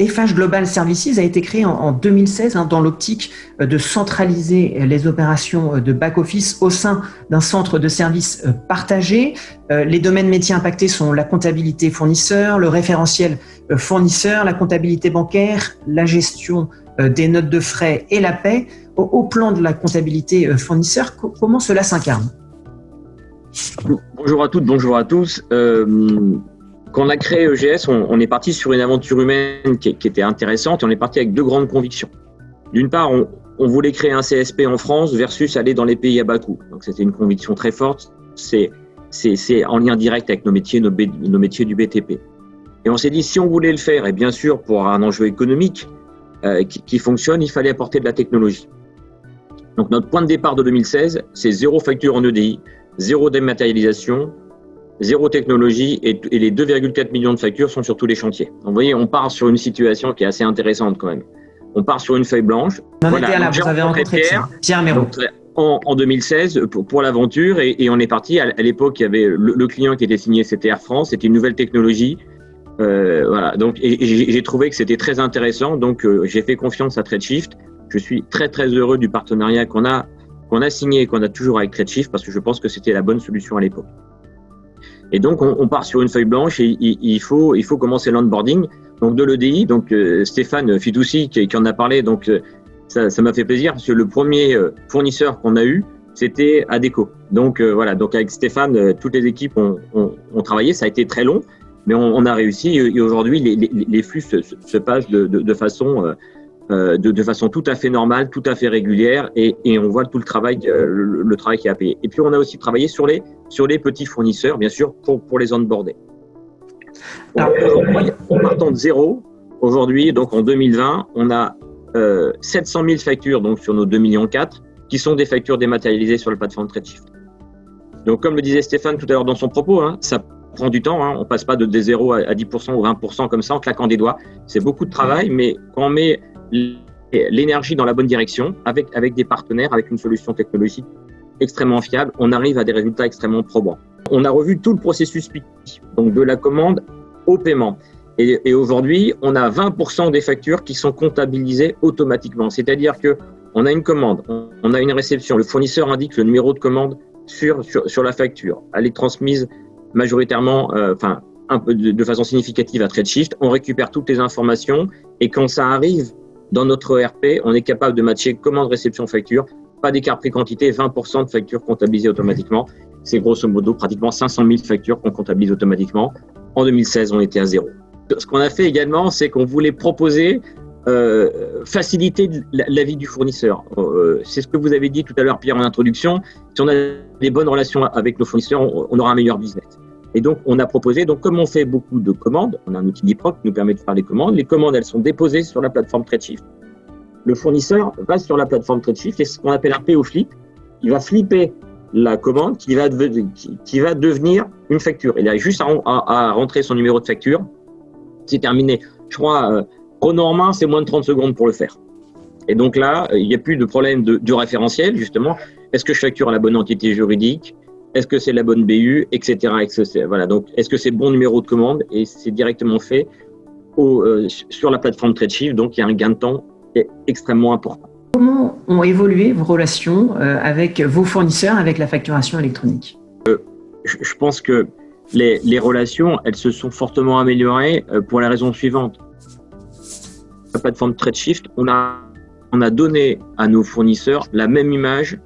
Eiffage Global Services a été créé en 2016 dans l'optique de centraliser les opérations de back-office au sein d'un centre de services partagé. Les domaines métiers impactés sont la comptabilité fournisseur, le référentiel fournisseur, la comptabilité bancaire, la gestion des notes de frais et la paie. Au plan de la comptabilité fournisseur, comment cela s'incarne ? Bonjour à toutes, bonjour à tous. Quand on a créé EGS, on est parti sur une aventure humaine qui était intéressante et on est parti avec deux grandes convictions. D'une part, on voulait créer un CSP en France versus aller dans les pays à bas coût. Donc c'était une conviction très forte. C'est en lien direct avec nos métiers du BTP. Et on s'est dit, si on voulait le faire, et bien sûr pour un enjeu économique qui fonctionne, il fallait apporter de la technologie. Donc notre point de départ de 2016, c'est 0 facture en EDI, 0 dématérialisation, 0 technologie et les 2,4 millions de factures sont sur tous les chantiers. Donc, vous voyez, on part sur une situation qui est assez intéressante quand même. On part sur une feuille blanche. Voilà, là, vous avez rencontré Pierre Méraud. En 2016 pour l'aventure et on est parti. À l'époque, il y avait le client qui était signé, c'était Air France, c'était une nouvelle technologie. Voilà. Donc, j'ai trouvé que c'était très intéressant. Donc, j'ai fait confiance à TradeShift. Je suis très très heureux du partenariat qu'on a signé et qu'on a toujours avec TradeShift parce que je pense que c'était la bonne solution à l'époque. Et donc, on part sur une feuille blanche et il faut commencer l'onboarding. Donc, de l'EDI, donc Stéphane Fitoussi qui en a parlé, donc ça m'a fait plaisir parce que le premier fournisseur qu'on a eu, c'était Adecco. Donc, voilà, donc avec Stéphane, toutes les équipes ont travaillé. Ça a été très long, mais on a réussi. Et aujourd'hui, les flux se passent de façon tout à fait normale, tout à fait régulière, et on voit tout le travail qui a payé. Et puis, on a aussi travaillé sur les petits fournisseurs, bien sûr, pour les onboarder. En partant de zéro, aujourd'hui, donc en 2020, on a 700 000 factures donc sur nos 2,4 millions qui sont des factures dématérialisées sur la plateforme TradeShift. Donc, comme le disait Stéphane tout à l'heure dans son propos, ça prend du temps. On passe pas de 0 à 10% ou 20% comme ça en claquant des doigts. C'est beaucoup de travail, mais quand on met l'énergie dans la bonne direction, avec des partenaires, avec une solution technologique extrêmement fiable, on arrive à des résultats extrêmement probants. On a revu tout le processus P2P, donc de la commande au paiement. Et aujourd'hui, on a 20% des factures qui sont comptabilisées automatiquement. C'est-à-dire qu'on a une commande, on a une réception, le fournisseur indique le numéro de commande sur la facture. Elle est transmise majoritairement, un peu de façon significative à TradeShift. On récupère toutes les informations et quand ça arrive dans notre ERP, on est capable de matcher commande, réception, facture. Pas d'écart prix-quantité, 20% de factures comptabilisées automatiquement. C'est grosso modo pratiquement 500 000 factures qu'on comptabilise automatiquement. En 2016, on était à 0. Ce qu'on a fait également, c'est qu'on voulait proposer faciliter la vie du fournisseur. C'est ce que vous avez dit tout à l'heure, Pierre, en introduction. Si on a des bonnes relations avec nos fournisseurs, on aura un meilleur business. Et donc, on a proposé, donc comme on fait beaucoup de commandes, on a un outil Diproc qui nous permet de faire les commandes. Les commandes, elles sont déposées sur la plateforme TradeShift. Le fournisseur va sur la plateforme TradeShift et ce qu'on appelle un PO flip. Il va flipper la commande qui va devenir une facture. Il a juste à rentrer son numéro de facture. C'est terminé. Je crois, au normal, c'est moins de 30 secondes pour le faire. Et donc là, il n'y a plus de problème du référentiel, justement. Est-ce que je facture à la bonne entité juridique ? Est-ce que c'est la bonne BU, etc. Voilà. Donc, est-ce que c'est le bon numéro de commande ? Et c'est directement fait sur la plateforme TradeShift. Donc, il y a un gain de temps qui est extrêmement important. Comment ont évolué vos relations avec vos fournisseurs, avec la facturation électronique ? Je pense que les relations, elles se sont fortement améliorées pour la raison suivante. La plateforme TradeShift, on a donné à nos fournisseurs la même image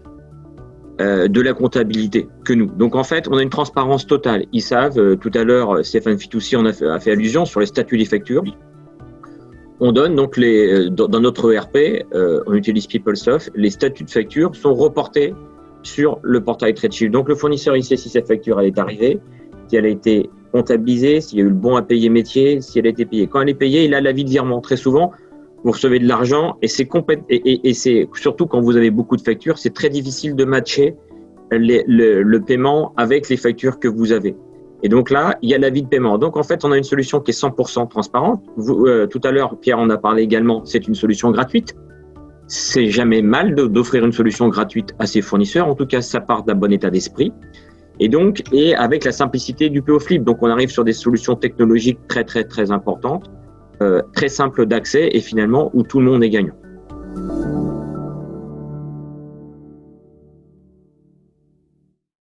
de la comptabilité que nous. Donc en fait, on a une transparence totale. Ils savent, tout à l'heure, Stéphane Fitoussi a fait allusion sur les statuts des factures. On donne donc dans notre ERP, on utilise PeopleSoft, les statuts de facture sont reportés sur le portail TradeShift. Donc le fournisseur, il sait si cette facture elle est arrivée, si elle a été comptabilisée, s'il y a eu le bon à payer métier, si elle a été payée. Quand elle est payée, il a l'avis de virement. Très souvent, vous recevez de l'argent et c'est surtout quand vous avez beaucoup de factures, c'est très difficile de matcher le paiement avec les factures que vous avez. Et donc là, il y a l'avis de paiement. Donc en fait, on a une solution qui est 100% transparente. Tout à l'heure, Pierre en a parlé également, c'est une solution gratuite. C'est jamais mal d'offrir une solution gratuite à ses fournisseurs. En tout cas, ça part d'un bon état d'esprit. Et avec la simplicité du PO Flip. Donc on arrive sur des solutions technologiques très, très, très importantes. très simple d'accès et finalement où tout le monde est gagnant.